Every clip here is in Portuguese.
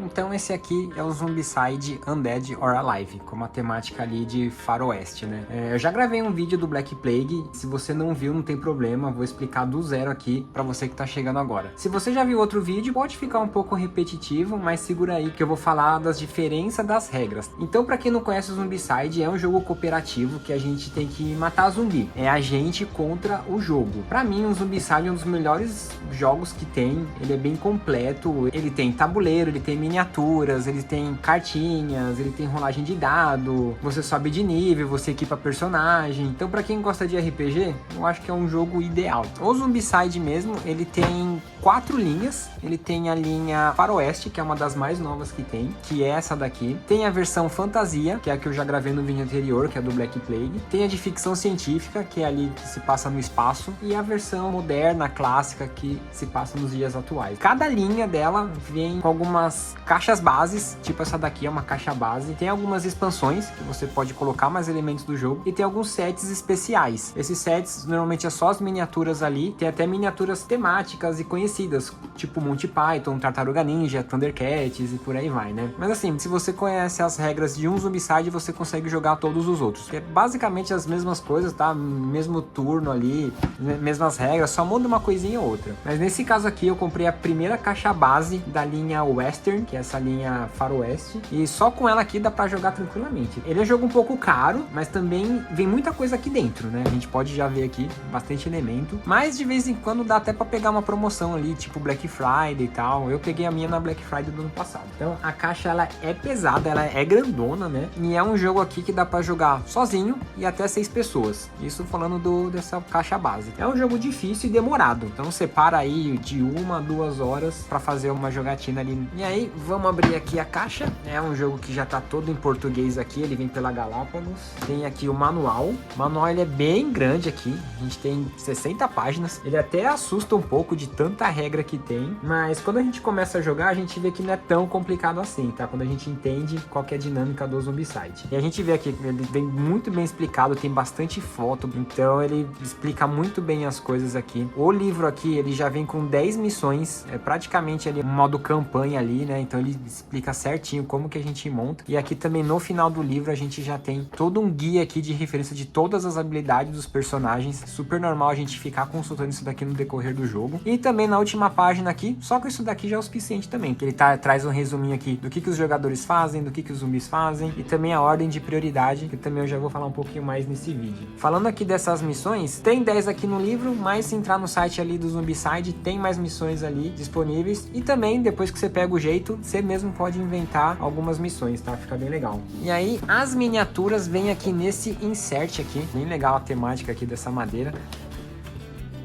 Então esse aqui é o Zombicide Undead or Alive, com uma temática ali de faroeste, né? Eu já gravei um vídeo do Black Plague, se você não viu, não tem problema, vou explicar do zero aqui pra você que tá chegando agora. Se você já viu outro vídeo, pode ficar um pouco repetitivo, mas segura aí que eu vou falar das diferenças das regras. Então, pra quem não conhece o Zombicide, é um jogo cooperativo que a gente tem que matar zumbi. É a gente contra o jogo. Pra mim, o Zombicide é um dos melhores jogos que tem. Ele é bem completo, ele tem tabuleiro, ele tem miniaturas, ele tem cartinhas, ele tem rolagem de dado, você sobe de nível, você equipa personagem. Então, pra quem gosta de RPG, eu acho que é um jogo ideal. O Zombicide mesmo, ele tem 4 linhas. Ele tem a linha Faroeste, que é uma das mais novas que tem, que é essa daqui. Tem a versão Fantasia, que é a que eu já gravei no vídeo anterior, que é do Black Plague. Tem a de ficção científica, que é ali que se passa no espaço. E a versão moderna, clássica, que se passa nos dias atuais. Cada linha dela vem com algumas caixas bases, tipo essa daqui é uma caixa base. Tem algumas expansões, que você pode colocar mais elementos do jogo. E tem alguns sets especiais. Esses sets, normalmente é só as miniaturas ali. Tem até miniaturas temáticas e conhecidas, tipo Monty Python, Tartaruga Ninja, Thundercats e por aí vai, né? Mas assim, se você conhece as regras de um Zombicide, você consegue jogar todos os outros. É basicamente as mesmas coisas, tá? Mesmo turno ali, mesmas regras, só muda uma coisinha ou outra. Mas nesse caso aqui, eu comprei a primeira caixa base da linha Western, que é essa linha Faroeste, e só com ela aqui dá pra jogar tranquilamente. Ele é um jogo um pouco caro, mas também vem muita coisa aqui dentro, né? A gente pode já ver aqui bastante elemento, mas de vez em quando dá até pra pegar uma promoção ali, tipo Black Friday e tal. Eu peguei a minha na Black Friday do ano passado. Então a caixa ela é pesada, ela é grandona, né? E é um jogo aqui que dá pra jogar sozinho e até 6 pessoas. Isso falando dessa caixa base. É um jogo difícil e demorado. Então separa aí de 1 a 2 horas pra fazer uma jogatina ali. E aí vamos abrir aqui a caixa. É um jogo que já tá todo em português aqui. Ele vem pela Galápagos. Tem aqui o manual. O manual ele é bem grande aqui. A gente tem 60 páginas. Ele até assusta um pouco de tanta regra que tem, mas quando a gente começa a jogar, a gente vê que não é tão complicado assim, tá? Quando a gente entende qual que é a dinâmica do Zombicide. E a gente vê aqui que ele vem muito bem explicado, tem bastante foto, então ele explica muito bem as coisas aqui. O livro aqui, ele já vem com 10 missões, é praticamente ali um modo campanha ali, né? Então ele explica certinho como que a gente monta. E aqui também no final do livro a gente já tem todo um guia aqui de referência de todas as habilidades dos personagens. Super normal a gente ficar consultando isso daqui no decorrer do jogo. E também na última página aqui, só que isso daqui já é o suficiente também, que ele traz um resuminho aqui do que os jogadores fazem, do que os zumbis fazem e também a ordem de prioridade, que também eu já vou falar um pouquinho mais nesse vídeo. Falando aqui dessas missões, tem 10 aqui no livro, mas se entrar no site ali do Zombicide, tem mais missões ali disponíveis e também depois que você pega o jeito, você mesmo pode inventar algumas missões, tá? Fica bem legal. E aí, as miniaturas vêm aqui nesse insert aqui, bem legal a temática aqui dessa madeira.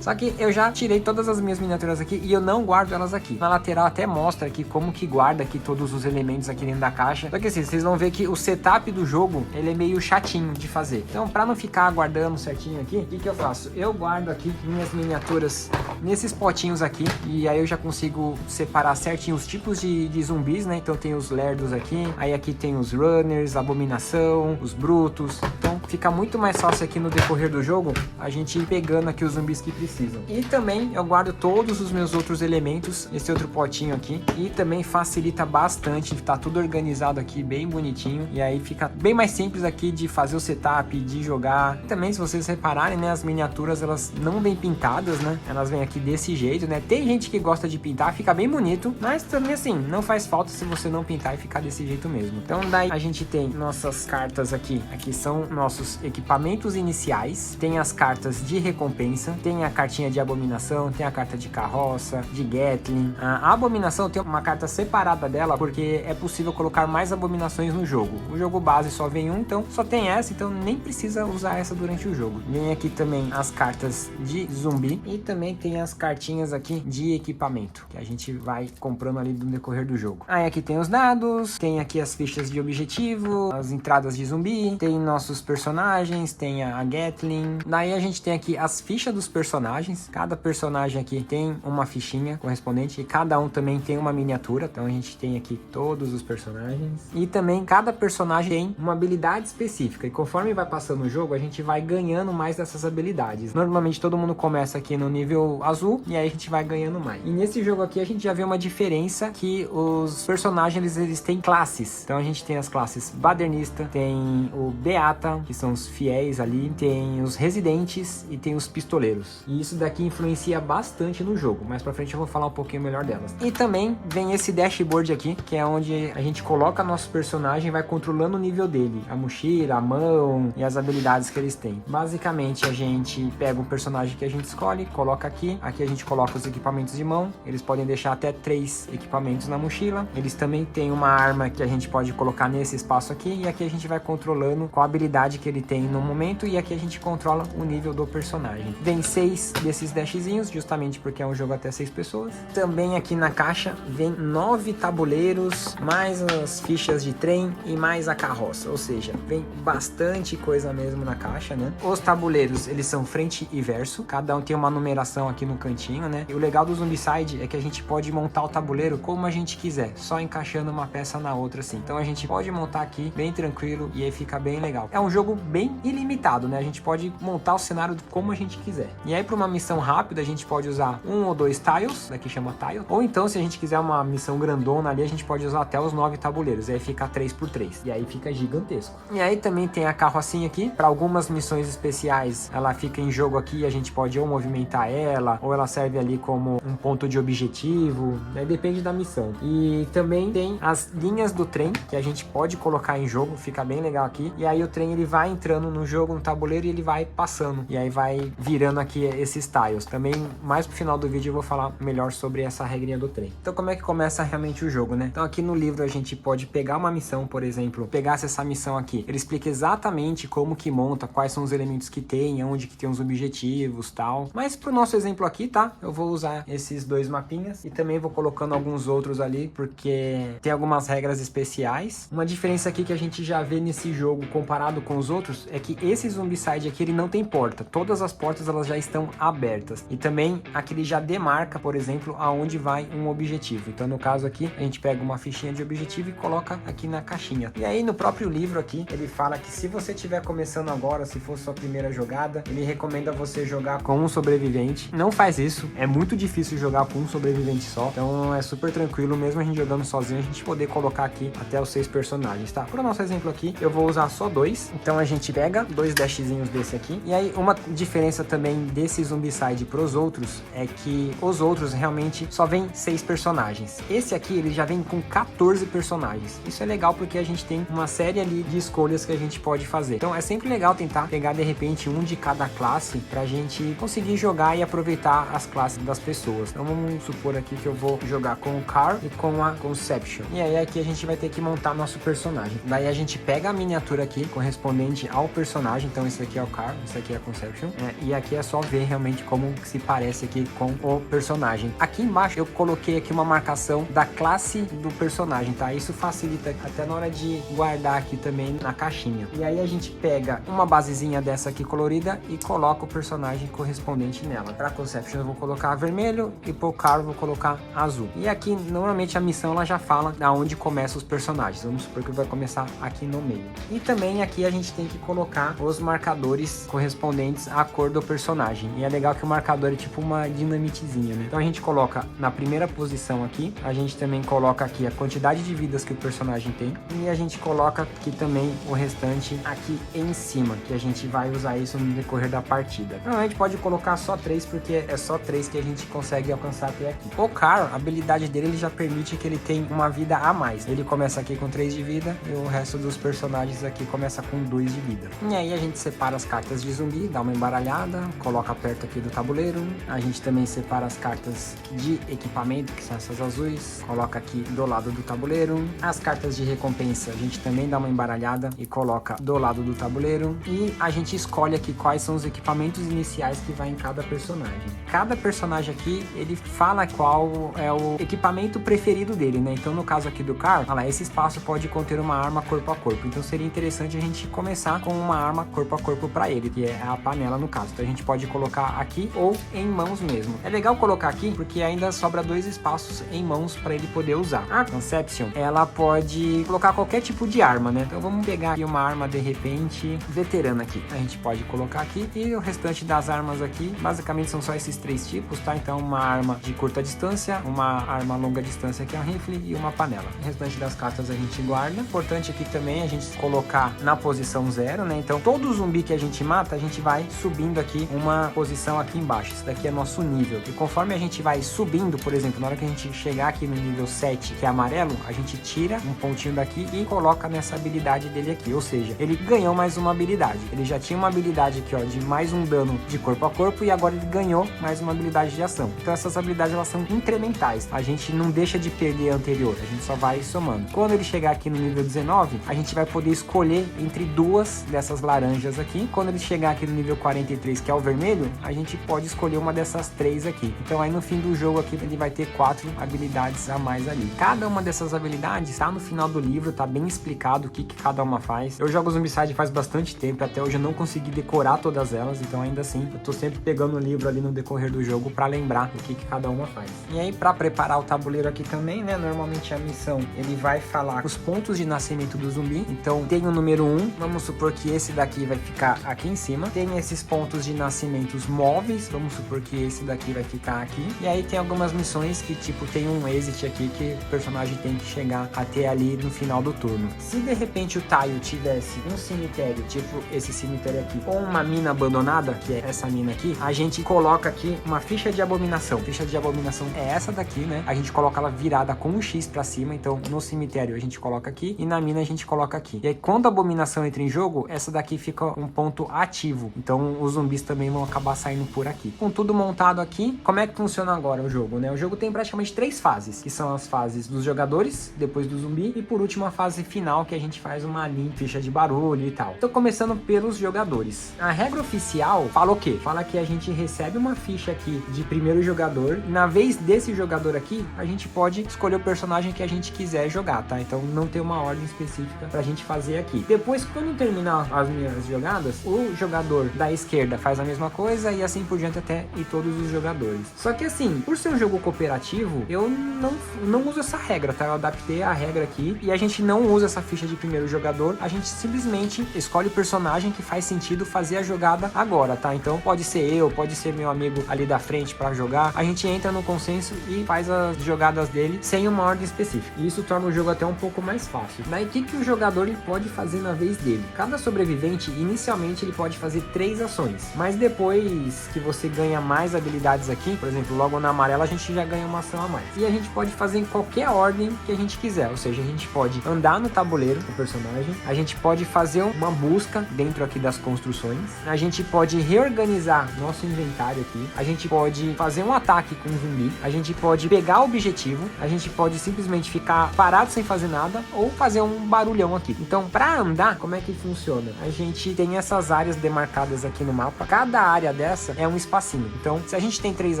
Só que eu já tirei todas as minhas miniaturas aqui e eu não guardo elas aqui. Na lateral até mostra aqui como que guarda aqui todos os elementos aqui dentro da caixa. Só que assim, vocês vão ver que o setup do jogo, ele é meio chatinho de fazer. Então, pra não ficar guardando certinho aqui, o que que eu faço? Eu guardo aqui minhas miniaturas nesses potinhos aqui. E aí eu já consigo separar certinho os tipos de zumbis, né? Então tem os lerdos aqui. Aí aqui tem os runners, abominação, os brutos. Então fica muito mais fácil aqui no decorrer do jogo a gente ir pegando aqui os zumbis que precisam. E também eu guardo todos os meus outros elementos nesse outro potinho aqui. E também facilita bastante, tá tudo organizado aqui, bem bonitinho. E aí fica bem mais simples aqui de fazer o setup, de jogar. E também, se vocês repararem, né, as miniaturas, elas não vêm pintadas, né? Elas vêm aqui desse jeito, né? Tem gente que gosta de pintar, fica bem bonito. Mas também, assim, não faz falta se você não pintar e ficar desse jeito mesmo. Então daí a gente tem nossas cartas aqui. Aqui são nossos equipamentos iniciais. Tem as cartas de recompensa. Tem a cartinha de abominação, tem a carta de carroça, de Gatling. A abominação tem uma carta separada dela, porque é possível colocar mais abominações no jogo. O jogo base só vem um, então só tem essa, então nem precisa usar essa durante o jogo. Vem aqui também as cartas de zumbi e também tem as cartinhas aqui de equipamento, que a gente vai comprando ali no decorrer do jogo. Aí aqui tem os dados, tem aqui as fichas de objetivo, as entradas de zumbi, tem nossos personagens, tem a Gatling. Daí a gente tem aqui as fichas dos personagens, personagens. Cada personagem aqui tem uma fichinha correspondente e cada um também tem uma miniatura. Então a gente tem aqui todos os personagens. E também cada personagem tem uma habilidade específica. E conforme vai passando o jogo, a gente vai ganhando mais dessas habilidades. Normalmente todo mundo começa aqui no nível azul e aí a gente vai ganhando mais. E nesse jogo aqui a gente já vê uma diferença que os personagens eles têm classes. Então a gente tem as classes Badernista, tem o Beata, que são os fiéis ali, tem os residentes e tem os pistoleiros. E isso daqui influencia bastante no jogo. Mais pra frente eu vou falar um pouquinho melhor delas. E também vem esse dashboard aqui, que é onde a gente coloca nosso personagem e vai controlando o nível dele. A mochila, a mão e as habilidades que eles têm. Basicamente a gente pega um personagem que a gente escolhe, coloca aqui. Aqui a gente coloca os equipamentos de mão. Eles podem deixar até 3 equipamentos na mochila. Eles também têm uma arma que a gente pode colocar nesse espaço aqui. E aqui a gente vai controlando qual habilidade que ele tem no momento. E aqui a gente controla o nível do personagem. Vem 6 desses dashzinhos, justamente porque é um jogo até 6 pessoas. Também aqui na caixa vem 9 tabuleiros, mais as fichas de trem e mais a carroça. Ou seja, vem bastante coisa mesmo na caixa, né? Os tabuleiros, eles são frente e verso. Cada um tem uma numeração aqui no cantinho, né? E o legal do Zombicide é que a gente pode montar o tabuleiro como a gente quiser, só encaixando uma peça na outra assim. Então a gente pode montar aqui bem tranquilo e aí fica bem legal. É um jogo bem ilimitado, né? A gente pode montar o cenário como a gente quiser. E aí para uma missão rápida a gente pode usar 1 ou 2 tiles, daqui chama tile. Ou então se a gente quiser uma missão grandona ali, a gente pode usar até os 9 tabuleiros. E aí fica 3x3. E aí fica gigantesco. E aí também tem a carrocinha aqui. Para algumas missões especiais, ela fica em jogo aqui. A gente pode ou movimentar ela, ou ela serve ali como um ponto de objetivo. Aí depende da missão. E também tem as linhas do trem, que a gente pode colocar em jogo. Fica bem legal aqui. E aí o trem ele vai entrando no jogo, no tabuleiro, e ele vai passando. E aí vai virando aqui esses tiles. Também mais pro final do vídeo eu vou falar melhor sobre essa regrinha do trem. Então como é que começa realmente o jogo, né? Então aqui no livro a gente pode pegar uma missão, por exemplo, pegasse essa missão aqui. Ele explica exatamente como que monta, quais são os elementos que tem, onde que tem os objetivos, tal. Mas pro nosso exemplo aqui, tá? Eu vou usar esses 2 mapinhas e também vou colocando alguns outros ali, porque tem algumas regras especiais. Uma diferença aqui que a gente já vê nesse jogo comparado com os outros é que esse Zombicide aqui ele não tem porta. Todas as portas elas já estão abertas. E também aqui ele já demarca, por exemplo, aonde vai um objetivo. Então no caso aqui, a gente pega uma fichinha de objetivo e coloca aqui na caixinha. E aí no próprio livro aqui, ele fala que se você estiver começando agora, se for sua primeira jogada, ele recomenda você jogar com um sobrevivente. Não faz isso, é muito difícil jogar com um sobrevivente só. Então é super tranquilo, mesmo a gente jogando sozinho, a gente poder colocar aqui até os 6 personagens, tá? Para o nosso exemplo aqui, eu vou usar só 2. Então a gente pega 2 dashzinhos desse aqui. E aí uma diferença também desse Zombicide pros outros é que os outros realmente só vem 6 personagens. Esse aqui ele já vem com 14 personagens. Isso é legal porque a gente tem uma série ali de escolhas que a gente pode fazer. Então é sempre legal tentar pegar de repente um de cada classe pra gente conseguir jogar e aproveitar as classes das pessoas. Então vamos supor aqui que eu vou jogar com o Car e com a Conception. E aí aqui a gente vai ter que montar nosso personagem. Daí a gente pega a miniatura aqui correspondente ao personagem. Então esse aqui é o Car, esse aqui é a Conception. E aqui é só ver realmente como se parece aqui com o personagem. Aqui embaixo eu coloquei aqui uma marcação da classe do personagem, tá? Isso facilita até na hora de guardar aqui também na caixinha. E aí a gente pega uma basezinha dessa aqui colorida e coloca o personagem correspondente nela. Para Conception eu vou colocar vermelho e pro Car eu vou colocar azul. E aqui normalmente a missão ela já fala aonde começam os personagens. Vamos supor que vai começar aqui no meio. E também aqui a gente tem que colocar os marcadores correspondentes à cor do personagem. E é legal que o marcador é tipo uma dinamitezinha, né? Então a gente coloca na primeira posição aqui, a gente também coloca aqui a quantidade de vidas que o personagem tem e a gente coloca aqui também o restante aqui em cima, que a gente vai usar isso no decorrer da partida. Normalmente pode colocar só 3 porque é só 3 que a gente consegue alcançar até aqui. O Car, a habilidade dele ele já permite que ele tenha uma vida a mais. Ele começa aqui com 3 de vida e o resto dos personagens aqui começa com 2 de vida. E aí a gente separa as cartas de zumbi, dá uma embaralhada, coloca perto aqui do tabuleiro. A gente também separa as cartas de equipamento, que são essas azuis, coloca aqui do lado do tabuleiro. As cartas de recompensa a gente também dá uma embaralhada e coloca do lado do tabuleiro. E a gente escolhe aqui quais são os equipamentos iniciais que vai em cada personagem. Cada personagem aqui, ele fala qual é o equipamento preferido dele, né? Então no caso aqui do Car, olha lá, esse espaço pode conter uma arma corpo a corpo. Então seria interessante a gente começar com uma arma corpo a corpo para ele, que é a panela no caso. Então a gente pode colocar colocar aqui ou em mãos mesmo. É legal colocar aqui porque ainda sobra 2 espaços em mãos para ele poder usar. A Conception, ela pode colocar qualquer tipo de arma, né? Então vamos pegar aqui uma arma de repente veterana aqui. A gente pode colocar aqui e o restante das armas aqui, basicamente são só esses 3 tipos, tá? Então uma arma de curta distância, uma arma longa distância que é um rifle e uma panela. O restante das cartas a gente guarda. Importante aqui também a gente colocar na posição 0, né? Então todo zumbi que a gente mata, a gente vai subindo aqui uma posição aqui embaixo. Isso daqui é nosso nível. E conforme a gente vai subindo, por exemplo, na hora que a gente chegar aqui no nível 7, que é amarelo, a gente tira um pontinho daqui e coloca nessa habilidade dele aqui. Ou seja, ele ganhou mais uma habilidade. Ele já tinha uma habilidade aqui, ó, de mais um dano de corpo a corpo e agora ele ganhou mais uma habilidade de ação. Então essas habilidades, elas são incrementais. A gente não deixa de perder a anterior, a gente só vai somando. Quando ele chegar aqui no nível 19, a gente vai poder escolher entre 2 dessas laranjas aqui. Quando ele chegar aqui no nível 43, que é o vermelho, a gente pode escolher uma dessas 3 aqui. Então aí no fim do jogo aqui, ele vai ter 4 habilidades a mais ali. Cada uma dessas habilidades tá no final do livro, tá bem explicado o que cada uma faz. Eu jogo Zombicide faz bastante tempo, até hoje eu não consegui decorar todas elas, então ainda assim, eu tô sempre pegando o livro ali no decorrer do jogo para lembrar o que cada uma faz. E aí, para preparar o tabuleiro aqui também, né, normalmente a missão, ele vai falar os pontos de nascimento do zumbi. Então tem o número 1, vamos supor que esse daqui vai ficar aqui em cima. Tem esses pontos de nascimentos móveis, vamos supor que esse daqui vai ficar aqui. E aí tem algumas missões que tipo tem um exit aqui que o personagem tem que chegar até ali no final do turno. Se de repente o Taio tivesse um cemitério, tipo esse cemitério aqui, ou uma mina abandonada, que é essa mina aqui, a gente coloca aqui uma ficha de abominação. Ficha de abominação é essa daqui, né? A gente coloca ela virada com um X pra cima, então no cemitério a gente coloca aqui e na mina a gente coloca aqui. E aí quando a abominação entra em jogo, essa daqui fica um ponto ativo. Então os zumbis também vão acabar saindo por aqui. Com tudo montado aqui, como é que funciona agora o jogo, né? O jogo tem praticamente 3 fases, que são as fases dos jogadores, depois do zumbi e por último a fase final, que a gente faz uma linha, ficha de barulho e tal. Então começando pelos jogadores. A regra oficial fala o quê? Fala que a gente recebe uma ficha aqui de primeiro jogador e na vez desse jogador aqui, a gente pode escolher o personagem que a gente quiser jogar, tá? Então não tem uma ordem específica pra gente fazer aqui. Depois, quando terminar as minhas jogadas, o jogador da esquerda faz a mesma coisa e assim por diante até e todos os jogadores. Só que assim, por ser um jogo cooperativo, eu não uso essa regra, tá? Eu adaptei a regra aqui e a gente não usa essa ficha de primeiro jogador, a gente simplesmente escolhe o personagem que faz sentido fazer a jogada agora, tá? Então pode ser eu, pode ser meu amigo ali da frente pra jogar, a gente entra no consenso e faz as jogadas dele sem uma ordem específica. E isso torna o jogo até um pouco mais fácil. Daí o que o jogador ele pode fazer na vez dele? Cada sobrevivente, inicialmente ele pode fazer 3 ações, mas depois que você ganha mais habilidades aqui, por exemplo, logo na amarela a gente já ganha uma ação a mais. E a gente pode fazer em qualquer ordem que a gente quiser, ou seja, a gente pode andar no tabuleiro com o personagem, a gente pode fazer uma busca dentro aqui das construções, a gente pode reorganizar nosso inventário aqui, a gente pode fazer um ataque com um zumbi, a gente pode pegar o objetivo, a gente pode simplesmente ficar parado sem fazer nada ou fazer um barulhão aqui. Então, para andar, como é que funciona? A gente tem essas áreas demarcadas aqui no mapa, cada área dessa é um espacinho. Então, se a gente tem 3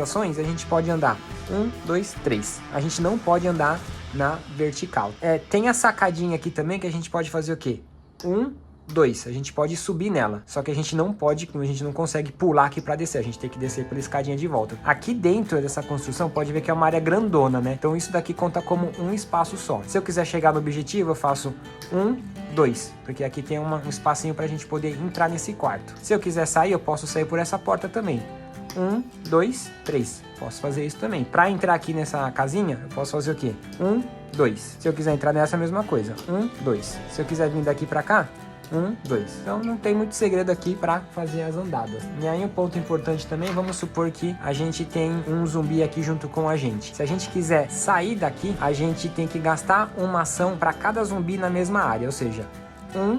ações, a gente pode andar 1, 2, 3. A gente não pode andar na vertical. Tem a sacadinha aqui também que a gente pode fazer o quê? 1, 2, a gente pode subir nela, só que a gente não pode, a gente não consegue pular aqui para descer, a gente tem que descer pela escadinha de volta. Aqui dentro dessa construção pode ver que é uma área grandona, né? Então isso daqui conta como um espaço só. Se eu quiser chegar no objetivo, eu faço 1, 2, porque aqui tem um espacinho pra gente poder entrar nesse quarto. Se eu quiser sair, eu posso sair por essa porta também. 1, 2, 3. Posso fazer isso também. Para entrar aqui nessa casinha, eu posso fazer o quê? 1, 2. Se eu quiser entrar nessa, a mesma coisa. 1, 2. Se eu quiser vir daqui para cá, 1, 2. Então não tem muito segredo aqui para fazer as andadas. E aí um ponto importante também, vamos supor que a gente tem um zumbi aqui junto com a gente. Se a gente quiser sair daqui, a gente tem que gastar uma ação para cada zumbi na mesma área, ou seja, 1,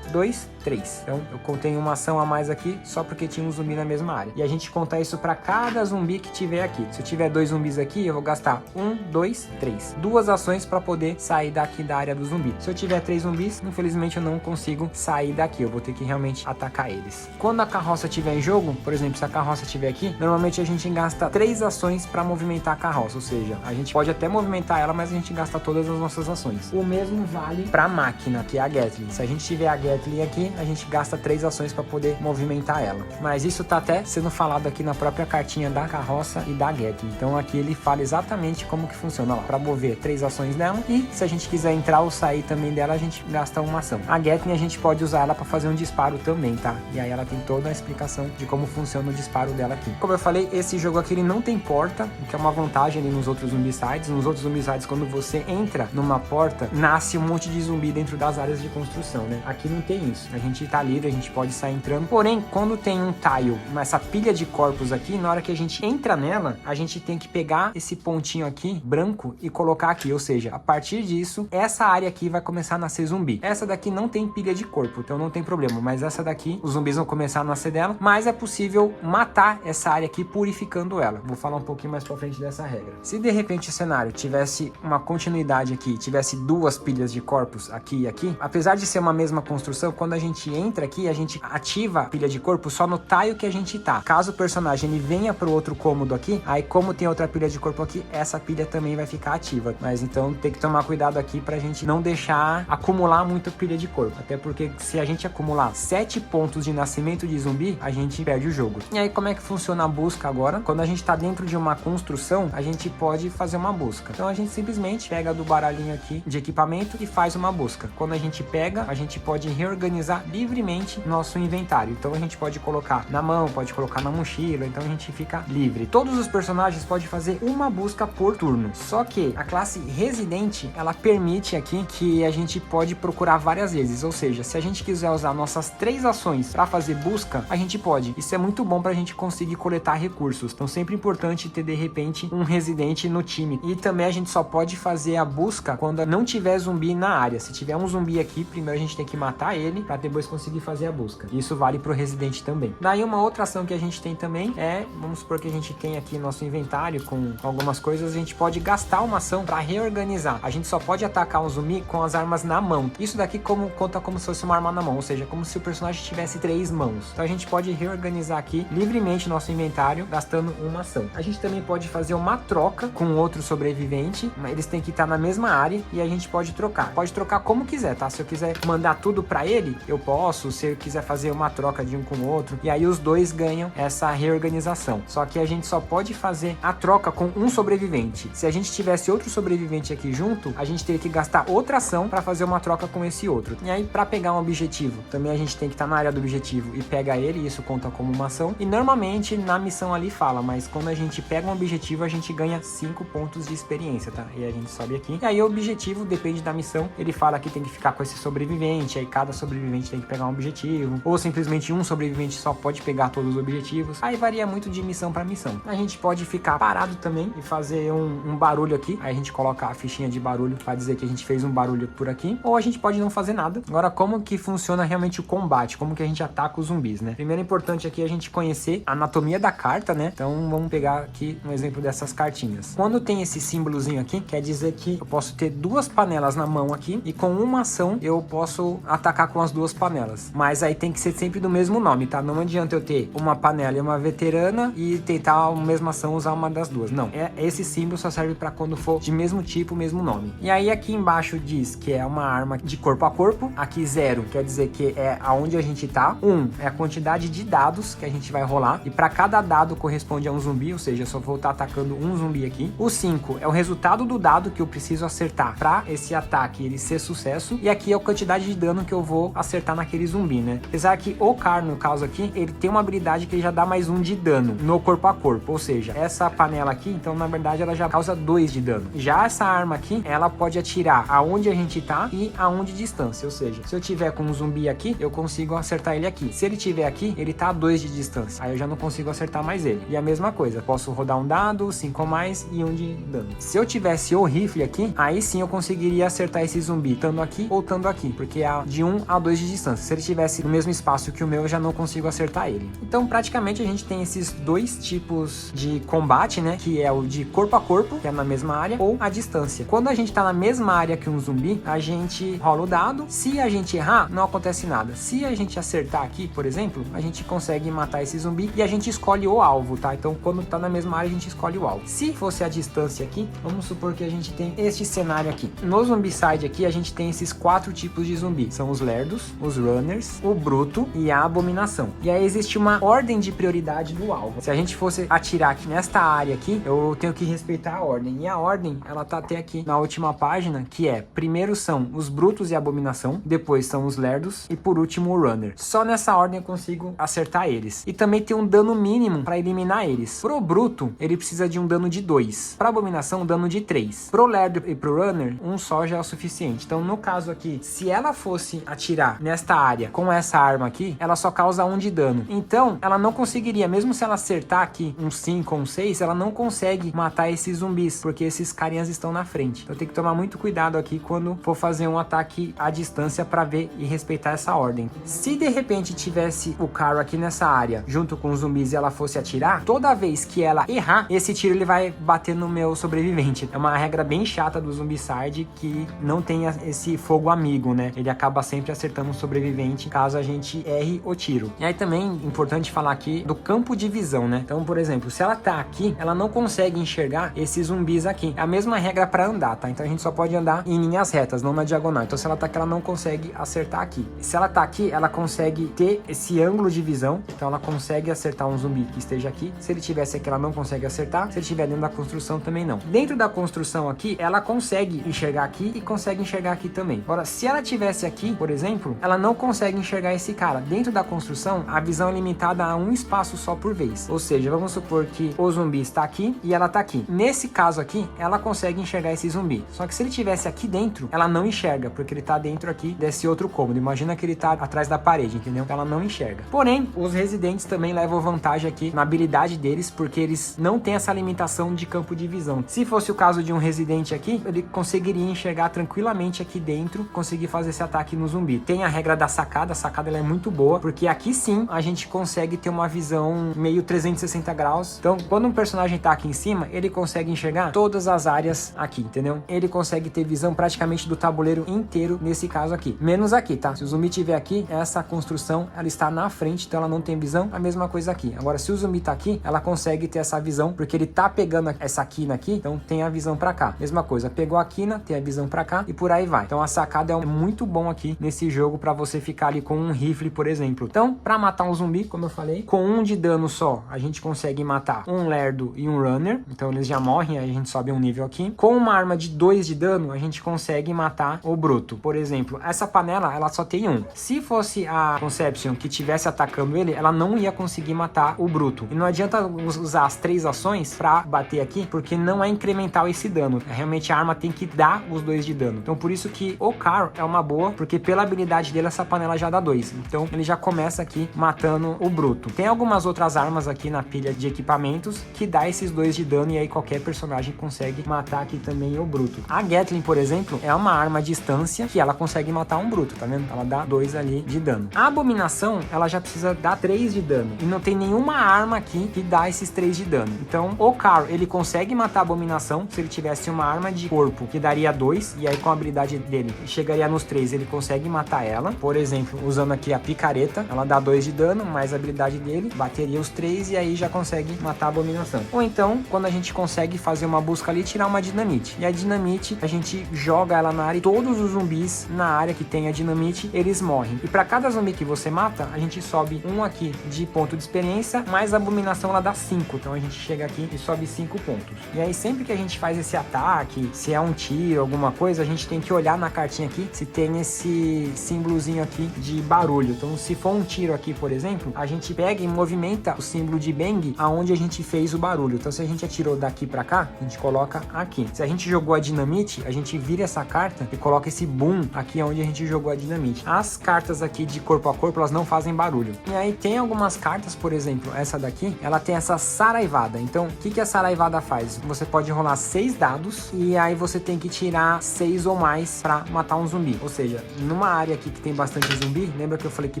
2, 3. Então eu contei uma ação a mais aqui só porque tinha um zumbi na mesma área. E a gente conta isso para cada zumbi que tiver aqui. Se eu tiver 2 zumbis aqui, eu vou gastar 1, 2, 3. 2 ações para poder sair daqui da área do zumbi. Se eu tiver 3 zumbis, infelizmente eu não consigo sair daqui. Eu vou ter que realmente atacar eles. Quando a carroça estiver em jogo, por exemplo, se a carroça estiver aqui, normalmente a gente gasta 3 ações para movimentar a carroça. Ou seja, a gente pode até movimentar ela, mas a gente gasta todas as nossas ações. O mesmo vale para a máquina, que é a Gatling. Se a gente tiver a Gatling aqui, a gente gasta 3 ações para poder movimentar ela. Mas isso tá até sendo falado aqui na própria cartinha da carroça e da Gatling. Então aqui ele fala exatamente como que funciona lá, para mover 3 ações dela, e se a gente quiser entrar ou sair também dela, a gente gasta uma ação. A Gatling a gente pode usar ela para fazer um disparo também, tá? E aí ela tem toda a explicação de como funciona o disparo dela aqui. Como eu falei, esse jogo aqui ele não tem porta, o que é uma vantagem ali nos outros Zombicides. Nos outros Zombicides, quando você entra numa porta, nasce um monte de zumbi dentro das áreas de construção, né? Aqui não tem isso. A gente tá livre, a gente pode sair entrando. Porém, quando tem um tile, essa pilha de corpos aqui, na hora que a gente entra nela, a gente tem que pegar esse pontinho aqui, branco, e colocar aqui. Ou seja, a partir disso, essa área aqui vai começar a nascer zumbi. Essa daqui não tem pilha de corpo, então não tem problema. Mas essa daqui, os zumbis vão começar a nascer dela. Mas é possível matar essa área aqui purificando ela. Vou falar um pouquinho mais pra frente dessa regra. Se de repente o cenário tivesse uma continuidade aqui, tivesse 2 pilhas de corpos aqui e aqui, apesar de ser uma mesma construção, quando a gente entra aqui, a gente ativa a pilha de corpo só no tile que a gente tá. Caso o personagem ele venha pro outro cômodo aqui, aí como tem outra pilha de corpo aqui, essa pilha também vai ficar ativa. Mas então tem que tomar cuidado aqui pra gente não deixar acumular muita pilha de corpo. Até porque se a gente acumular 7 pontos de nascimento de zumbi, a gente perde o jogo. E aí como é que funciona a busca agora? Quando a gente tá dentro de uma construção, a gente pode fazer uma busca. Então a gente simplesmente pega do baralhinho aqui de equipamento e faz uma busca. Quando a gente pega, a gente pode reorganizar livremente nosso inventário. Então a gente pode colocar na mão, pode colocar na mochila, então a gente fica livre. Todos os personagens podem fazer uma busca por turno. Só que a classe Residente, ela permite aqui que a gente pode procurar várias vezes. Ou seja, se a gente quiser usar nossas 3 ações para fazer busca, a gente pode. Isso é muito bom pra gente conseguir coletar recursos. Então sempre é importante ter de repente um Residente no time. E também a gente só pode fazer a busca quando não tiver zumbi na área. Se tiver um zumbi aqui, primeiro a gente tem que matar ele para depois conseguir fazer a busca. Isso vale pro Residente também. Daí uma outra ação que a gente tem também é, vamos supor que a gente tem aqui nosso inventário com algumas coisas, a gente pode gastar uma ação para reorganizar. A gente só pode atacar um zumbi com as armas na mão. Isso daqui conta como se fosse uma arma na mão, ou seja, como se o personagem tivesse 3 mãos. Então a gente pode reorganizar aqui livremente nosso inventário gastando uma ação. A gente também pode fazer uma troca com outro sobrevivente, mas eles têm que estar na mesma área e a gente pode trocar. Pode trocar como quiser, tá? Se eu quiser mandar tudo para ele, eu posso. Se eu quiser fazer uma troca de um com o outro, e aí os dois ganham essa reorganização. Só que a gente só pode fazer a troca com um sobrevivente. Se a gente tivesse outro sobrevivente aqui junto, a gente teria que gastar outra ação para fazer uma troca com esse outro. E aí para pegar um objetivo, também a gente tem que estar na área do objetivo e pega ele, isso conta como uma ação. E normalmente na missão ali fala, mas quando a gente pega um objetivo, a gente ganha 5 pontos de experiência, tá? E a gente sobe aqui. E aí o objetivo depende da missão. Ele fala que tem que ficar com esse sobrevivente, aí cada sobrevivente tem que pegar um objetivo, ou simplesmente um sobrevivente só pode pegar todos os objetivos. Aí varia muito de missão para missão. A gente pode ficar parado também e fazer um barulho aqui. Aí a gente coloca a fichinha de barulho para dizer que a gente fez um barulho por aqui, ou a gente pode não fazer nada. Agora, como que funciona realmente o combate? Como que a gente ataca os zumbis, né? Primeiro é importante aqui a gente conhecer a anatomia da carta, né? Então vamos pegar aqui um exemplo dessas cartinhas. Quando tem esse símbolozinho aqui, quer dizer que eu posso ter 2 panelas na mão aqui e com uma ação eu posso atacar com as 2 panelas. Mas aí tem que ser sempre do mesmo nome, tá? Não adianta eu ter uma panela e uma veterana e tentar a mesma ação usar uma das 2. Não, esse símbolo só serve para quando for de mesmo tipo, mesmo nome. E aí aqui embaixo diz que é uma arma de corpo a corpo. Aqui 0 quer dizer que é aonde a gente tá. 1 é a quantidade de dados que a gente vai rolar. E para cada dado corresponde a um zumbi, ou seja, eu só vou estar atacando um zumbi aqui. O 5 é o resultado do dado que eu preciso acertar para esse ataque ele ser sucesso. E aqui é a quantidade de dano que eu vou acertar naquele zumbi, né? Apesar que o Car, no caso aqui, ele tem uma habilidade que ele já dá mais 1 de dano no corpo a corpo. Ou seja, essa panela aqui, então na verdade ela já causa 2 de dano. Já essa arma aqui, ela pode atirar aonde a gente tá e aonde distância. Ou seja, se eu tiver com um zumbi aqui, eu consigo acertar ele aqui. Se ele tiver aqui, ele tá a 2 de distância. Aí eu já não consigo acertar mais ele. E a mesma coisa, posso rodar um dado, 5 ou mais e 1 de dano. Se eu tivesse o rifle aqui, aí sim eu conseguiria acertar esse zumbi estando aqui ou estando aqui, porque é de 1 a 2 de distância. Se ele tivesse no mesmo espaço que o meu, eu já não consigo acertar ele. Então praticamente a gente tem esses 2 tipos de combate, né? Que é o de corpo a corpo, que é na mesma área, ou a distância. Quando a gente tá na mesma área que um zumbi, a gente rola o dado. Se a gente errar, não acontece nada. Se a gente acertar aqui, por exemplo, a gente consegue matar esse zumbi e a gente escolhe o alvo, tá? Então quando tá na mesma área, a gente escolhe o alvo. Se fosse a distância aqui, vamos supor que a gente tem este cenário aqui. No Zombicide aqui, a gente tem esses 4 tipos de zumbi. São os lerdos, os runners, o bruto e a abominação. E aí existe uma ordem de prioridade do alvo. Se a gente fosse atirar aqui nesta área aqui, eu tenho que respeitar a ordem. E a ordem, ela tá até aqui na última página, que é, primeiro são os brutos e a abominação, depois são os lerdos e por último o runner. Só nessa ordem eu consigo acertar eles. E também tem um dano mínimo para eliminar eles. Pro bruto, ele precisa de um dano de 2. Pra abominação, um dano de 3. Pro lerdo e pro runner, um só já é o suficiente. Então, no caso aqui, se ela fosse atirar nesta área com essa arma aqui, ela só causa 1 de dano. Então, ela não conseguiria, mesmo se ela acertar aqui um 5 ou um 6, ela não consegue matar esses zumbis, porque esses carinhas estão na frente. Então, tem que tomar muito cuidado aqui quando for fazer um ataque à distância para ver e respeitar essa ordem. Se de repente tivesse o Carl aqui nessa área, junto com os zumbis, e ela fosse atirar, toda vez que ela errar, esse tiro ele vai bater no meu sobrevivente. É uma regra bem chata do Zombicide, que não tem esse fogo amigo, né? Ele acaba sempre acertando o sobrevivente caso a gente erre o tiro. E aí também, importante falar aqui do campo de visão, né? Então, por exemplo, se ela tá aqui, ela não consegue enxergar esses zumbis aqui. É a mesma regra para andar, tá? Então a gente só pode andar em linhas retas, não na diagonal. Então se ela tá aqui, ela não consegue acertar aqui. Se ela tá aqui, ela consegue ter esse ângulo de visão. Então ela consegue acertar um zumbi que esteja aqui. Se ele tivesse aqui, ela não consegue acertar. Se ele estiver dentro da construção, também não. Dentro da construção aqui, ela consegue enxergar aqui e consegue enxergar aqui também. Agora, se ela tivesse aqui, por exemplo, ela não consegue enxergar esse cara. Dentro da construção, a visão é limitada a um espaço só por vez. Ou seja, vamos supor que o zumbi está aqui e ela está aqui. Nesse caso aqui, ela consegue enxergar esse zumbi. Só que se ele tivesse aqui dentro, ela não enxerga, porque ele está dentro aqui desse outro cômodo. Imagina que ele está atrás da parede, entendeu? Ela não enxerga. Porém, os residentes também levam vantagem aqui na habilidade deles, porque eles não têm essa limitação de campo de visão. Se fosse o caso de um residente aqui, ele conseguiria enxergar tranquilamente aqui dentro, conseguir fazer esse ataque no zumbi. Tem a regra da sacada, a sacada ela é muito boa, porque aqui sim a gente consegue ter uma visão meio 360 graus. Então, quando um personagem tá aqui em cima, ele consegue enxergar todas as áreas aqui, entendeu? Ele consegue ter visão praticamente do tabuleiro inteiro nesse caso aqui. Menos aqui, tá? Se o zumbi tiver aqui, essa construção, ela está na frente, então ela não tem visão. A mesma coisa aqui. Agora, se o zumbi tá aqui, ela consegue ter essa visão, porque ele tá pegando essa quina aqui, então tem a visão pra cá. Mesma coisa, pegou a quina, tem a visão pra cá e por aí vai. Então a sacada é muito bom aqui nesse jogo pra você ficar ali com um rifle, por exemplo. Então, pra matar um zumbi, como eu falei, com 1 de dano só, a gente consegue matar um lerdo e um runner. Então eles já morrem, aí a gente sobe um nível aqui. Com uma arma de 2 de dano, a gente consegue matar o bruto. Por exemplo, essa panela, ela só tem 1. Se fosse a Conception que tivesse atacando ele, ela não ia conseguir matar o bruto. E não adianta usar as 3 ações pra bater aqui, porque não é incremental esse dano. Realmente a arma tem que dar os 2 de dano. Então por isso que o Carl é uma boa, porque pela habilidade dele essa panela já dá 2. Então ele já começa aqui matando o bruto. Tem algumas outras armas aqui na pilha de equipamentos que dá esses 2 de dano e aí qualquer personagem consegue matar aqui também o bruto. A Gatling, por exemplo, é uma arma à distância que ela consegue matar um bruto, tá vendo? Ela dá 2 ali de dano. A Abominação, ela já precisa dar 3 de dano e não tem nenhuma arma aqui que dá esses 3 de dano. Então o Carl, ele consegue matar a Abominação se ele tivesse uma arma de corpo que daria 2 e aí com a habilidade dele chegaria nos 3, ele consegue matar ela. Por exemplo, usando aqui a picareta, ela dá 2 de dano, mais a habilidade dele, bateria os 3 e aí já consegue matar a Abominação. Ou então, quando a gente consegue fazer uma busca ali, tirar uma dinamite. E a dinamite, a gente joga ela na área e todos os zumbis na área que tem a dinamite, eles morrem. E para cada zumbi que você mata, a gente sobe um aqui de ponto de experiência, mais a Abominação ela dá 5. Então a gente chega aqui e sobe 5 pontos. E aí sempre que a gente faz esse ataque, se é um tiro, alguma coisa, a gente tem que olhar na cartinha aqui se tem esse símbolozinho aqui de barulho. Então se for um tiro aqui, por exemplo, a gente pega e movimenta o símbolo de bang aonde a gente fez o barulho. Então se a gente atirou daqui pra cá, a gente coloca aqui. Se a gente jogou a dinamite, a gente vira essa carta e coloca esse boom aqui onde a gente jogou a dinamite. As cartas aqui de corpo a corpo, elas não fazem barulho. E aí tem algumas cartas, por exemplo, essa daqui, ela tem essa saraivada. Então o que a saraivada faz? Você pode rolar 6 dados e aí você tem que tirar 6 ou mais pra matar um zumbi. Ou seja, numa área aqui que tem bastante zumbi, lembra que eu falei que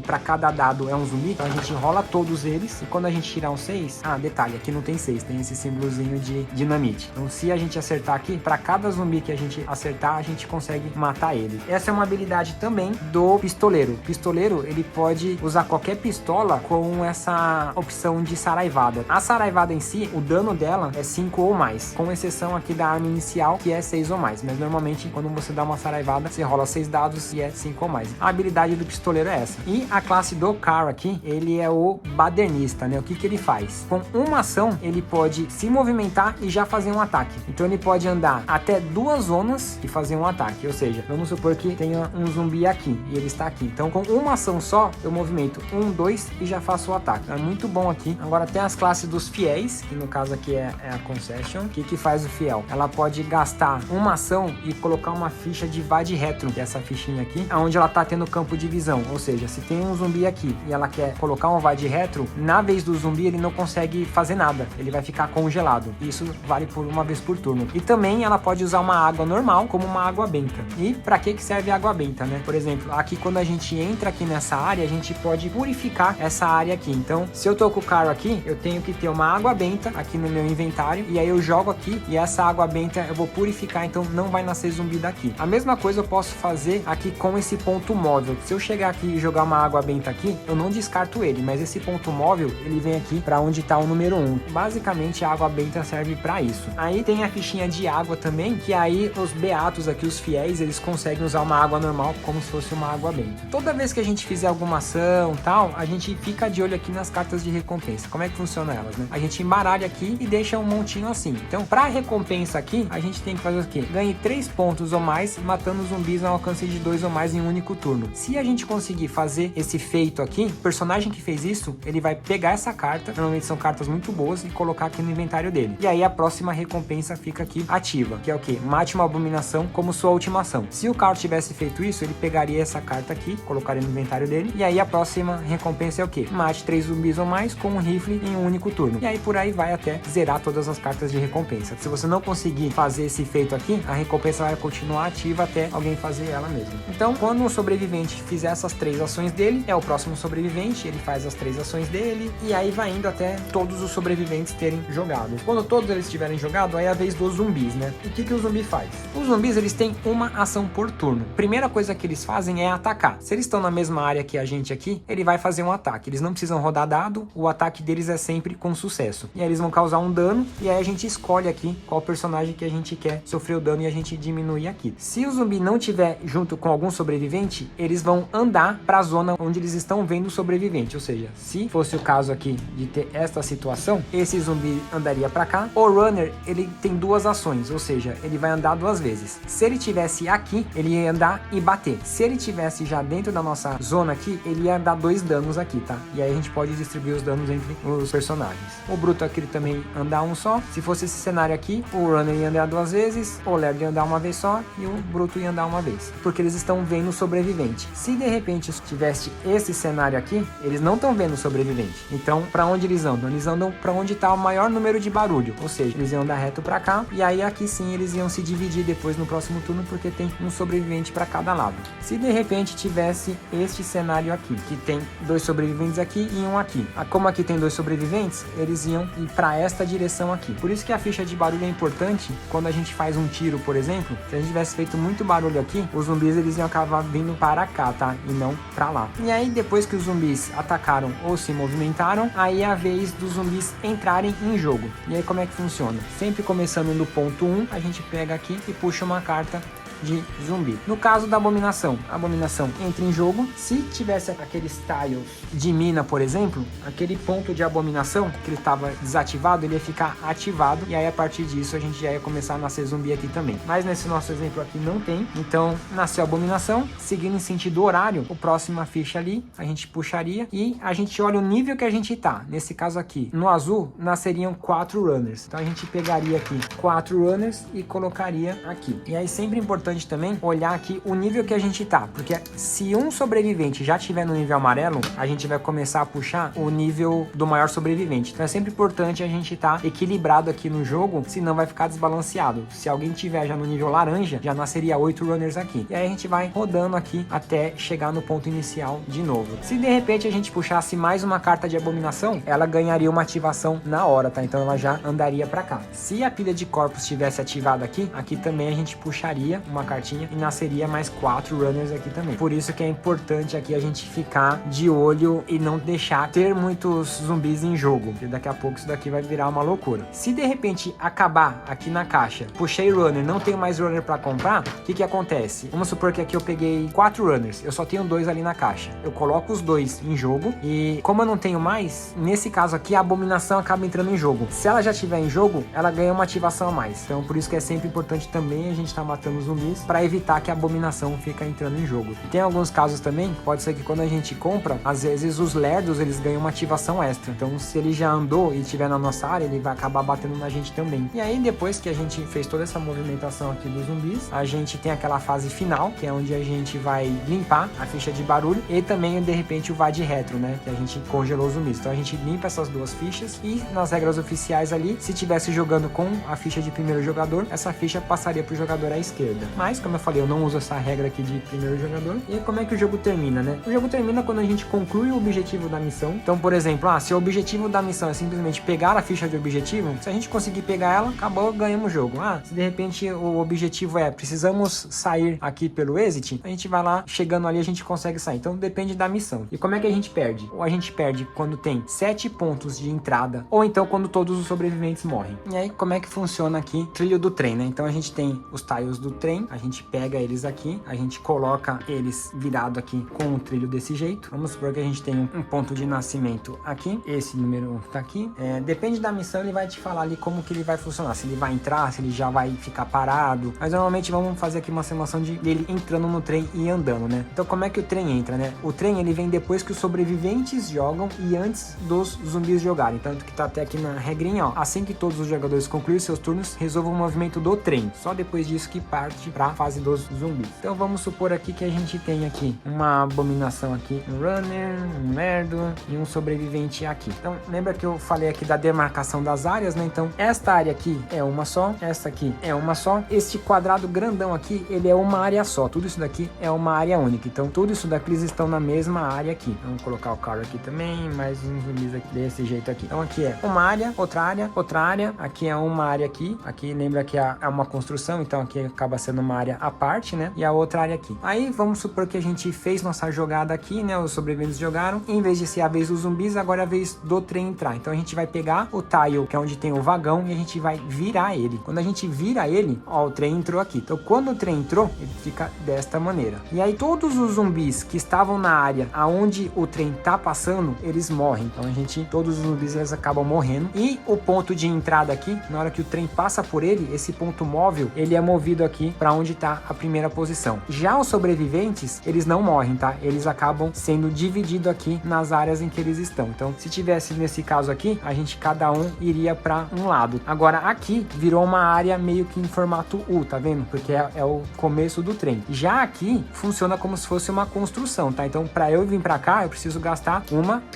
pra cada dado é um zumbi? Então a gente rola todos eles e quando a gente tirar um 6, detalhe, aqui não tem 6, tem esse símbolozinho de dinamite. Então se a gente acertar aqui, pra cada zumbi que a gente acertar, a gente consegue matar ele. Essa é uma habilidade também do pistoleiro. O pistoleiro, ele pode usar qualquer pistola com essa opção de saraivada. A saraivada em si, o dano dela é 5 ou mais, com exceção aqui da arma inicial, que é 6 ou mais. Mas normalmente, quando você dá uma saraivada, você rola 6 dados e é 5 ou mais. A a habilidade do pistoleiro é essa. E a classe do Carl aqui, ele é o badernista, né? O que ele faz? Com uma ação, ele pode se movimentar e já fazer um ataque. Então ele pode andar até 2 zonas e fazer um ataque. Ou seja, vamos supor que tenha um zumbi aqui e ele está aqui. Então com uma ação só, eu movimento 1, 2 e já faço o ataque. É muito bom aqui. Agora tem as classes dos fiéis, que no caso aqui é a Concession. O que faz o fiel? Ela pode gastar uma ação e colocar uma ficha de Vade Retro, que é essa fichinha aqui, onde ela tá tendo campo de visão. Ou seja, se tem um zumbi aqui e ela quer colocar um Vade Retro, na vez do zumbi ele não consegue fazer nada. Ele vai ficar congelado. Isso vale por uma vez por turno. E também ela pode usar uma água normal como uma água benta. E para que serve a água benta, né? Por exemplo, aqui quando a gente entra aqui nessa área, a gente pode purificar essa área aqui. Então, se eu tô com o Carl aqui, eu tenho que ter uma água benta aqui no meu inventário, e aí eu jogo aqui e essa água benta eu vou purificar, então não vai nascer zumbi daqui. A mesma coisa eu posso fazer aqui com esse ponto móvel. Se eu chegar aqui e jogar uma água benta aqui, eu não descarto ele, mas esse ponto móvel, ele vem aqui para onde tá o número 1. Basicamente a água benta serve para isso. Aí tem a fichinha de água também, que aí os beatos aqui, os fiéis, eles conseguem usar uma água normal como se fosse uma água benta. Toda vez que a gente fizer alguma ação tal, a gente fica de olho aqui nas cartas de recompensa. Como é que funciona elas, né? A gente embaralha aqui e deixa um montinho assim. Então, para recompensa aqui, a gente tem que fazer o quê? Ganhe 3 pontos ou mais, matando zumbis ao alcance de 2 ou mais em um único turno. Se a gente conseguir fazer esse feito aqui, o personagem que fez isso, ele vai pegar essa carta, normalmente são cartas muito boas, e colocar aqui no inventário dele. E aí a próxima recompensa fica aqui ativa, que é o quê? Mate uma abominação como sua última ação. Se o Carl tivesse feito isso, ele pegaria essa carta aqui, colocaria no inventário dele, e aí a próxima recompensa é o quê? Mate 3 zumbis ou mais com um rifle em um único turno. E aí por aí vai até zerar todas as cartas de recompensa. Se você não conseguir fazer esse feito aqui, a recompensa vai continuar ativa até alguém fazer ela mesmo. Então, quando um sobrevivente fizer essas 3 ações dele, é o próximo sobrevivente, ele faz as 3 ações dele, e aí vai indo até todos os sobreviventes terem jogado. Quando todos eles tiverem jogado, aí é a vez dos zumbis, né? E o que o zumbi faz? Os zumbis, eles têm uma ação por turno. Primeira coisa que eles fazem é atacar. Se eles estão na mesma área que a gente aqui, ele vai fazer um ataque. Eles não precisam rodar dado, o ataque deles é sempre com sucesso. E aí eles vão causar um dano, e aí a gente escolhe aqui qual personagem que a gente quer sofrer o dano e a gente diminui aqui. Se o zumbi não tiver junto com algum sobrevivente, eles vão andar para a zona onde eles estão vendo o sobrevivente. Ou seja, se fosse o caso aqui de ter esta situação, esse zumbi andaria para cá. O runner, ele tem 2 ações, ou seja, ele vai andar 2 vezes. Se ele tivesse aqui, ele ia andar e bater. Se ele tivesse já dentro da nossa zona aqui, ele ia dar 2 danos aqui, tá? E aí a gente pode distribuir os danos entre os personagens. O bruto aqui ele também andar um só. Se fosse esse cenário aqui, o runner ia andar 2 vezes, o lerdo ia andar uma vez só e o bruto ia andar uma vez, porque eles estão vendo o sobrevivente. Se de repente tivesse esse cenário aqui, eles não estão vendo o sobrevivente. Então, para onde eles andam? Eles andam para onde está o maior número de barulho, ou seja, eles iam andar reto para cá, e aí aqui sim eles iam se dividir depois no próximo turno, porque tem um sobrevivente para cada lado. Se de repente tivesse este cenário aqui, que tem 2 sobreviventes aqui e um aqui, como aqui tem 2 sobreviventes, eles iam ir para esta direção aqui. Por isso que a ficha de barulho é importante quando a gente faz um tiro, por exemplo. Se a gente tivesse feito muito barulho aqui, os zumbis eles iam acabar vindo para cá, tá? E não para lá. E aí depois que os zumbis atacaram ou se movimentaram, aí é a vez dos zumbis entrarem em jogo. E aí como é que funciona? Sempre começando no ponto 1, a gente pega aqui e puxa uma carta de zumbi. No caso da abominação, a abominação entra em jogo. Se tivesse aqueles tiles de mina, por exemplo, aquele ponto de abominação que ele estava desativado, ele ia ficar ativado, e aí a partir disso a gente já ia começar a nascer zumbi aqui também. Mas nesse nosso exemplo aqui não tem, então nasceu a abominação, seguindo em sentido horário, o próximo ficha ali, a gente puxaria e a gente olha o nível que a gente tá. Nesse caso aqui, no azul, nasceriam 4 runners. Então a gente pegaria aqui 4 runners e colocaria aqui. E aí sempre importante também olhar aqui o nível que a gente tá, porque se um sobrevivente já tiver no nível amarelo, a gente vai começar a puxar o nível do maior sobrevivente. Então é sempre importante a gente tá equilibrado aqui no jogo, senão vai ficar desbalanceado. Se alguém tiver já no nível laranja, já nasceria 8 runners aqui. E aí a gente vai rodando aqui até chegar no ponto inicial de novo. Se de repente a gente puxasse mais uma carta de abominação, ela ganharia uma ativação na hora, tá? Então ela já andaria pra cá. Se a pilha de corpos tivesse ativada aqui, aqui também a gente puxaria uma uma cartinha e nasceria mais 4 runners aqui também. Por isso que é importante aqui a gente ficar de olho e não deixar ter muitos zumbis em jogo, porque daqui a pouco isso daqui vai virar uma loucura. Se de repente acabar aqui na caixa, puxei runner, não tenho mais runner para comprar, o que acontece? Vamos supor que aqui eu peguei 4 runners, eu só tenho 2 ali na caixa. Eu coloco os 2 em jogo e como eu não tenho mais, nesse caso aqui a abominação acaba entrando em jogo. Se ela já estiver em jogo, ela ganha uma ativação a mais. Então por isso que é sempre importante também a gente estar matando os zumbis para evitar que a abominação fique entrando em jogo. E tem alguns casos também, pode ser que quando a gente compra, às vezes os lerdos eles ganham uma ativação extra. Então se ele já andou e estiver na nossa área, ele vai acabar batendo na gente também. E aí depois que a gente fez toda essa movimentação aqui dos zumbis, a gente tem aquela fase final, que é onde a gente vai limpar a ficha de barulho e também de repente o VAD retro, né, que a gente congelou os zumbis. Então a gente limpa essas duas fichas e nas regras oficiais ali, se tivesse jogando com a ficha de primeiro jogador, essa ficha passaria pro jogador à esquerda. Mas como eu falei, eu não uso essa regra aqui de primeiro jogador. E como é que o jogo termina, né? O jogo termina quando a gente conclui o objetivo da missão. Então, por exemplo, se o objetivo da missão é simplesmente pegar a ficha de objetivo, se a gente conseguir pegar ela, acabou, ganhamos o jogo. Se de repente o objetivo é precisamos sair aqui pelo exit, a gente vai lá, chegando ali a gente consegue sair. Então depende da missão. E como é que a gente perde? Ou a gente perde quando tem 7 pontos de entrada, ou então quando todos os sobreviventes morrem. E aí como é que funciona aqui? Trilho do trem, né? Então a gente tem os tiles do trem, a gente pega eles aqui, a gente coloca eles virado aqui com o trilho desse jeito. Vamos supor que a gente tem um ponto de nascimento aqui, esse número tá aqui. Depende da missão, ele vai te falar ali como que ele vai funcionar, se ele vai entrar, se ele já vai ficar parado, mas normalmente vamos fazer aqui uma simulação dele entrando no trem e andando, né? Então como é que o trem entra, né? O trem ele vem depois que os sobreviventes jogam e antes dos zumbis jogarem, tanto que tá até aqui na regrinha, ó, assim que todos os jogadores concluírem seus turnos, resolvam o movimento do trem, só depois disso que parte pra fase dos zumbis. Então vamos supor aqui que a gente tem aqui uma abominação aqui, um runner, um lerdo e um sobrevivente aqui. Então lembra que eu falei aqui da demarcação das áreas, né? Então esta área aqui é uma só, esta aqui é uma só, este quadrado grandão aqui, ele é uma área só, tudo isso daqui é uma área única, então tudo isso daqui eles estão na mesma área aqui. Vamos colocar o carro aqui também, mais uns zumbis aqui desse jeito aqui. Então aqui é uma área, outra área, aqui é uma área aqui lembra que é uma construção, então aqui acaba sendo uma área à parte, né? E a outra área aqui. Aí vamos supor que a gente fez nossa jogada aqui, né? Os sobreviventes jogaram, em vez de ser a vez dos zumbis, agora é a vez do trem entrar. Então a gente vai pegar o tile, que é onde tem o vagão, e a gente vai virar ele. Quando a gente vira ele, ó, o trem entrou aqui. Então quando o trem entrou, ele fica desta maneira. E aí todos os zumbis que estavam na área aonde o trem tá passando, eles morrem. Então todos os zumbis eles acabam morrendo. E o ponto de entrada aqui, na hora que o trem passa por ele, esse ponto móvel, ele é movido aqui para onde tá a primeira posição. Já os sobreviventes, eles não morrem, tá? Eles acabam sendo divididos aqui nas áreas em que eles estão. Então, se tivesse nesse caso aqui, cada um iria para um lado. Agora, aqui virou uma área meio que em formato U, tá vendo? Porque é o começo do trem. Já aqui, funciona como se fosse uma construção, tá? Então, para eu vir para cá, eu preciso gastar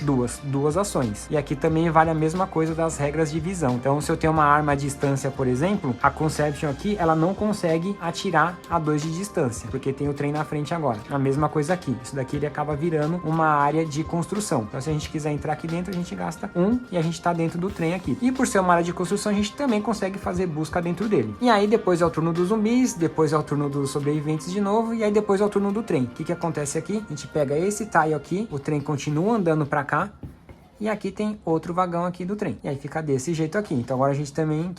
duas ações. E aqui também vale a mesma coisa das regras de visão. Então, se eu tenho uma arma à distância, por exemplo, a Conception aqui, ela não consegue atirar a 2 de distância, porque tem o trem na frente agora. A mesma coisa aqui. Isso daqui ele acaba virando uma área de construção. Então, se a gente quiser entrar aqui dentro, a gente gasta 1 e a gente tá dentro do trem aqui. E por ser uma área de construção, a gente também consegue fazer busca dentro dele. E aí, depois é o turno dos zumbis, depois é o turno dos sobreviventes de novo, e aí depois é o turno do trem. O que acontece aqui? A gente pega esse tile aqui, o trem continua andando pra cá, e aqui tem outro vagão aqui do trem. E aí fica desse jeito aqui. Então agora a gente também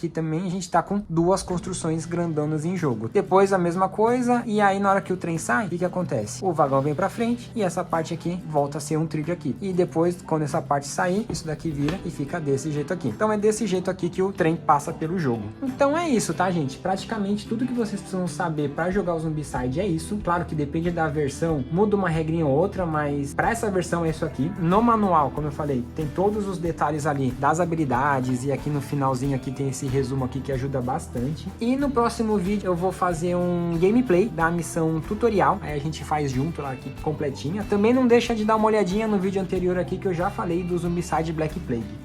a gente tá com 2 construções grandonas em jogo. Depois a mesma coisa, e aí na hora que o trem sai, o que acontece? O vagão vem pra frente e essa parte aqui volta a ser um trilho aqui. E depois, quando essa parte sair, isso daqui vira e fica desse jeito aqui. Então é desse jeito aqui que o trem passa pelo jogo. Então é isso, tá, gente? Praticamente tudo que vocês precisam saber pra jogar o Zombicide é isso. Claro que depende da versão, muda uma regrinha ou outra, mas pra essa versão é isso aqui. No manual, como eu falei, tem todos os detalhes ali das habilidades, e aqui no finalzinho aqui tem esse resumo aqui que ajuda bastante. E no próximo vídeo eu vou fazer um gameplay da missão tutorial, aí a gente faz junto lá aqui completinha. Também não deixa de dar uma olhadinha no vídeo anterior aqui que eu já falei do Zombicide Black Plague.